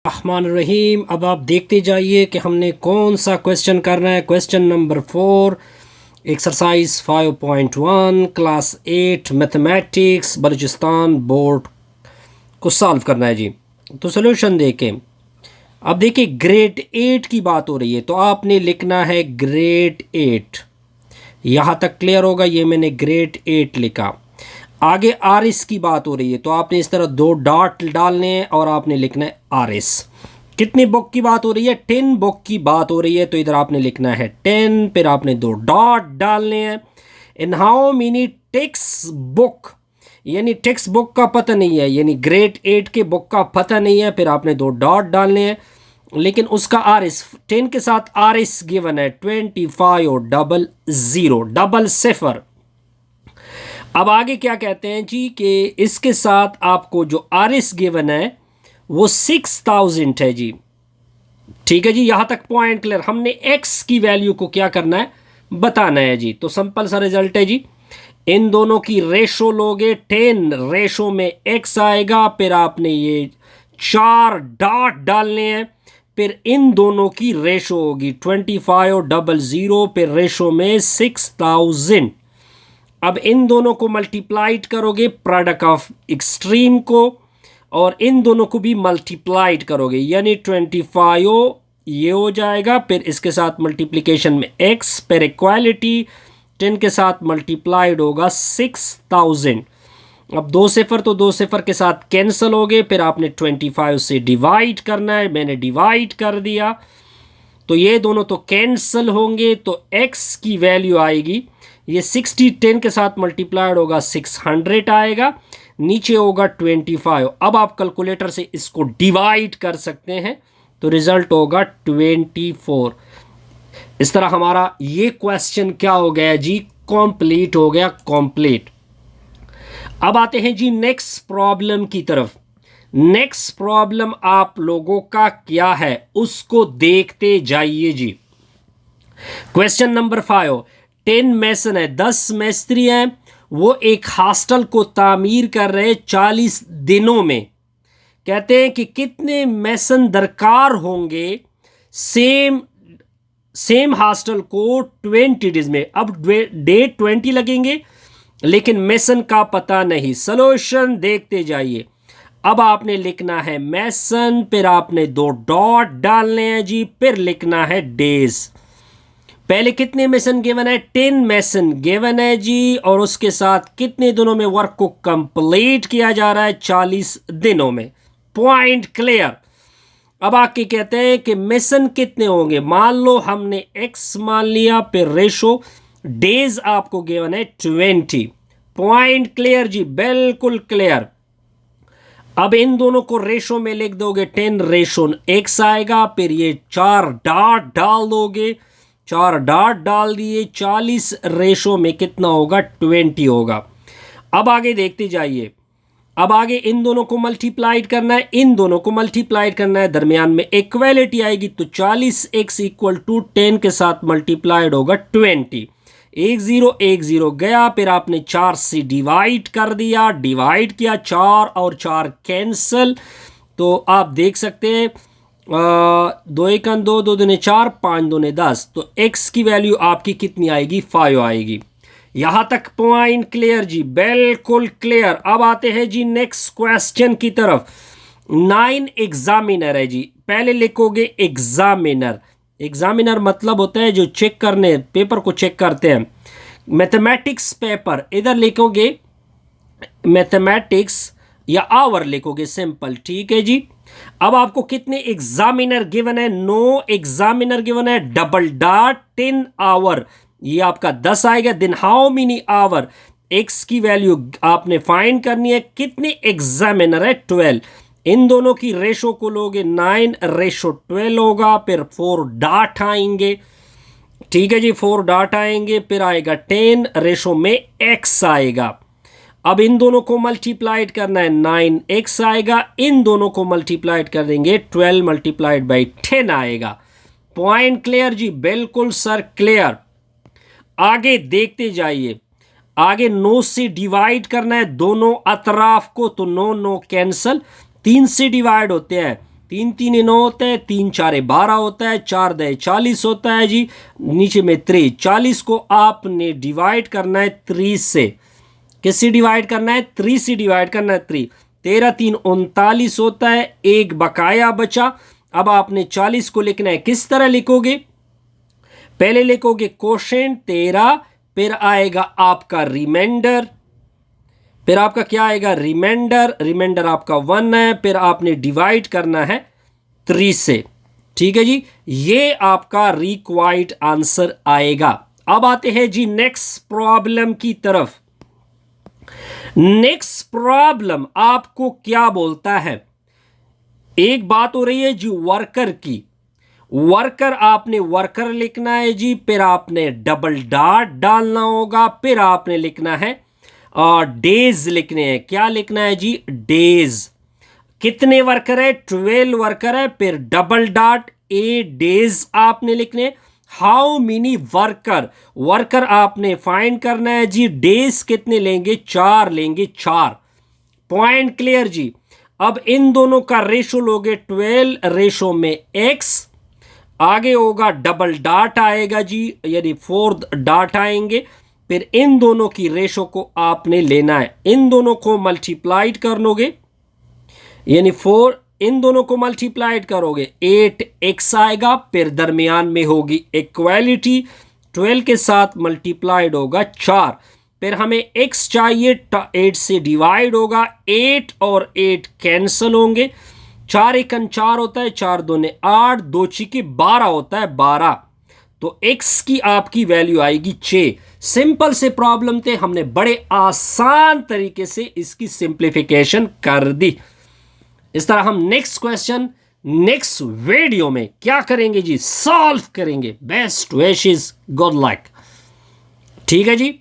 रहमान रहीम। अब आप देखते जाइए कि हमने कौन सा क्वेश्चन करना है। Question number 4, exercise 5.1 class 8 mathematics Balochistan board को सॉल्व करना है जी। तो सॉल्यूशन देखें। अब देखिए ग्रेड 8 की बात हो रही है तो आपने लिखना है ग्रेड 8। यहाँ तक क्लियर होगा। ये मैंने ग्रेड 8 लिखा। आगे आर एस की बात हो रही है तो आपने इस तरह 2 डॉट डालने हैं और आपने लिखना है आर एस। कितनी बुक की बात हो रही है? 10 बुक की बात हो रही है तो इधर आपने लिखना है 10, फिर आपने 2 डॉट डालने हैं। In how many text book, यानी टेक्स्ट बुक का पता नहीं है, यानी ग्रेड 8 के बुक का पता नहीं है, फिर आपने 2 डॉट डालने हैं। लेकिन उसका आर एस 10 के साथ आर एस गिवन है 25 और डबल सिफर। अब आगे क्या कहते हैं जी कि इसके साथ आपको जो आर एस गिवन है वो 6000 है जी। ठीक है जी, यहां तक पॉइंट क्लियर। हमने एक्स की वैल्यू को क्या करना है, बताना है जी। तो सिंपल सा रिजल्ट है जी, इन दोनों की रेशो लोगे 10 रेशो में एक्स आएगा, फिर आपने ये 4 डॉट डालने हैं, फिर इन दोनों की रेशो होगी 25 और 00, फिर रेशो में 6000। अब इन दोनों को मल्टीप्लाइड करोगे प्रोडक्ट ऑफ एक्सट्रीम को, और इन दोनों को भी मल्टीप्लाइड करोगे, यानी 25 ये हो जाएगा, फिर इसके साथ मल्टीप्लिकेशन में x, फिर इक्वालिटी 10 के साथ मल्टीप्लाइड होगा 6000। अब 2 सिफर तो 2 सिफर के साथ कैंसिल हो गए, फिर आपने 25 से डिवाइड करना है। मैंने डिवाइड कर दिया तो ये दोनों तो कैंसिल होंगे, तो x की वैल्यू आएगी, ये 60 10 के साथ मल्टीप्लाइड होगा 600 आएगा, नीचे होगा 25। अब आप कैलकुलेटर से इसको डिवाइड कर सकते हैं तो रिजल्ट होगा 24। इस तरह हमारा ये क्वेश्चन क्या हो गया जी, कंप्लीट हो गया, कंप्लीट। अब आते हैं जी नेक्स्ट प्रॉब्लम की तरफ। नेक्स्ट प्रॉब्लम आप लोगों का क्या है उसको देखते जाइए जी। क्वेश्चन नंबर 5, 10 मैसन है, 10 मिस्त्री हैं, वो एक हॉस्टल को तामीर कर रहे 40 दिनों में। कहते हैं कि कितने मैसन दरकार होंगे सेम हॉस्टल को 20 डेज में। अब डे 20 लगेंगे लेकिन मैसन का पता नहीं। सॉल्यूशन देखते जाइए। अब आपने लिखना है मैसन, फिर आपने 2 डॉट डालने हैं जी, फिर लिखना है डेज। पहले कितने मैसन गिवन है? 10 मैसन गिवन है जी, और उसके साथ कितने दिनों में वर्क को कंप्लीट किया जा रहा है? 40 दिनों में। Point clear. अब आके कहते हैं कि मैसन कितने होंगे। मान लो हमने x मान लिया, फिर रेशो डेज आपको गिवन है 20। पॉइंट क्लियर जी, बिल्कुल क्लियर। अब इन दोनों को रेशो में लिख दोगे, 10 रेशो x आएगा, फिर ये 4 डॉट डाल दोगे, 4 डॉट डाल दिए, 40 रेशो में कितना होगा? 20 होगा। अब आगे देखते जाइए। अब आगे इन दोनों को मल्टीप्लाइड करना है, इन दोनों को मल्टीप्लाइड करना है, दरमियान में इक्वालिटी आएगी, तो 40x इक्वल टू 10 के साथ मल्टीप्लाइड होगा 20। 1 0 गया, फिर आपने 4 से डिवाइड कर दिया, डिवाइड किया, 4 और 4 कैंसिल, तो आप देख सकते हैं 2 1 2, 2 दूने 4, 5 दूने 10, तो x की वैल्यू आपकी कितनी आएगी? 5 आएगी। यहां तक पॉइंट क्लियर जी, बिल्कुल क्लियर। अब आते हैं जी नेक्स्ट क्वेश्चन की तरफ। 9 एग्जामिनर है जी। पहले लिखोगे एग्जामिनर। एग्जामिनर मतलब होता है जो चेक करने, पेपर को चेक करते हैं। मैथमेटिक्स पेपर, इधर लिखोगे मैथमेटिक्स या आवर लिखोगे, सिंपल। ठीक है जी। अब आपको कितने एग्जामिनर गिवन है? 9 एग्जामिनर गिवन है, डबल डॉट 10 आवर, ये आपका 10 आएगा। दिन हाउ मेनी आवर, एक्स की वैल्यू आपने फाइंड करनी है। कितने एग्जामिनर है? 12। इन दोनों की रेशो को लोगे 9 रेशो 12 होगा, फिर 4 डॉट आएंगे। ठीक है जी, 4 डॉट आएंगे, फिर आएगा 10 रेशो में x आएगा। अब इन दोनों को मल्टीप्लाइड करना है, 9x आएगा, इन दोनों को मल्टीप्लाइड कर देंगे 12 मल्टीप्लाइड बाई 10 आएगा। पॉइंट क्लियर जी, बिल्कुल सर क्लियर। आगे देखते जाइए। आगे 9 से डिवाइड करना है दोनों अतराफ को, तो 9 9 कैंसल, 3 से डिवाइड होते हैं, 3 3 9 होता है, 3 4 12 होता है, 4 10 40 होता है जी। नीचे में 3 40 को आपने डिवाइड करना है 3 से। किससे डिवाइड करना है? 3 से डिवाइड करना है 3। 13 3 39 होता है, एक बकाया बचा। अब आपने 40 को लिखना है, किस तरह लिखोगे? पहले लिखोगे कोशेंट 13, फिर आएगा आपका रिमाइंडर, फिर आपका क्या आएगा? रिमाइंडर। रिमाइंडर आपका 1 है, फिर आपने डिवाइड करना है 3 से। ठीक है जी, ये आपका रिक्वायर्ड आंसर आएगा। अब आते हैं जी नेक्स्ट प्रॉब्लम की तरफ। नेक्स्ट प्रॉब्लम आपको क्या बोलता है? एक बात हो रही है जी वर्कर की। वर्कर आपने वर्कर लिखना है जी, फिर आपने डबल डॉट डालना होगा, फिर आपने लिखना है डेज लिखने हैं। क्या लिखना है जी? डेज। कितने वर्कर है? 12 वर्कर है, फिर डबल डॉट 8 डेज आपने लिखने। हाउ मेनी वर्कर, वर्कर आपने फाइंड करना है जी। डेज कितने लेंगे? 4 लेंगे, 4। पॉइंट क्लियर जी। अब इन दोनों का रेशो लोगे 12 रेशो में x, आगे होगा डबल डॉट आएगा जी, यानी 4 डॉट आएंगे। फिर इन दोनों की रेशो को आपने लेना है, इन दोनों को मल्टीप्लाइड कर लोगे, यानी 4 इन दोनों को मल्टीप्लाइड करोगे 8x आएगा। फिर दरमियान में होगी इक्वालिटी, 12 के साथ मल्टीप्लाइड होगा 4। फिर हमें x चाहिए, 8 से डिवाइड होगा, 8 और 8 कैंसिल होंगे। 4 एकन 4 होता है, 4 दूने 8, 2 छिके 12 होता है, 12। तो x की आपकी वैल्यू आएगी 6। सिंपल से प्रॉब्लम थे, हमने बड़े आसान तरीके से इसकी सिंप्लीफिकेशन कर दी। इस तरह हम नेक्स्ट क्वेश्चन नेक्स्ट वीडियो में क्या करेंगे जी? सॉल्व करेंगे। Best wishes, good luck. ठीक है जी।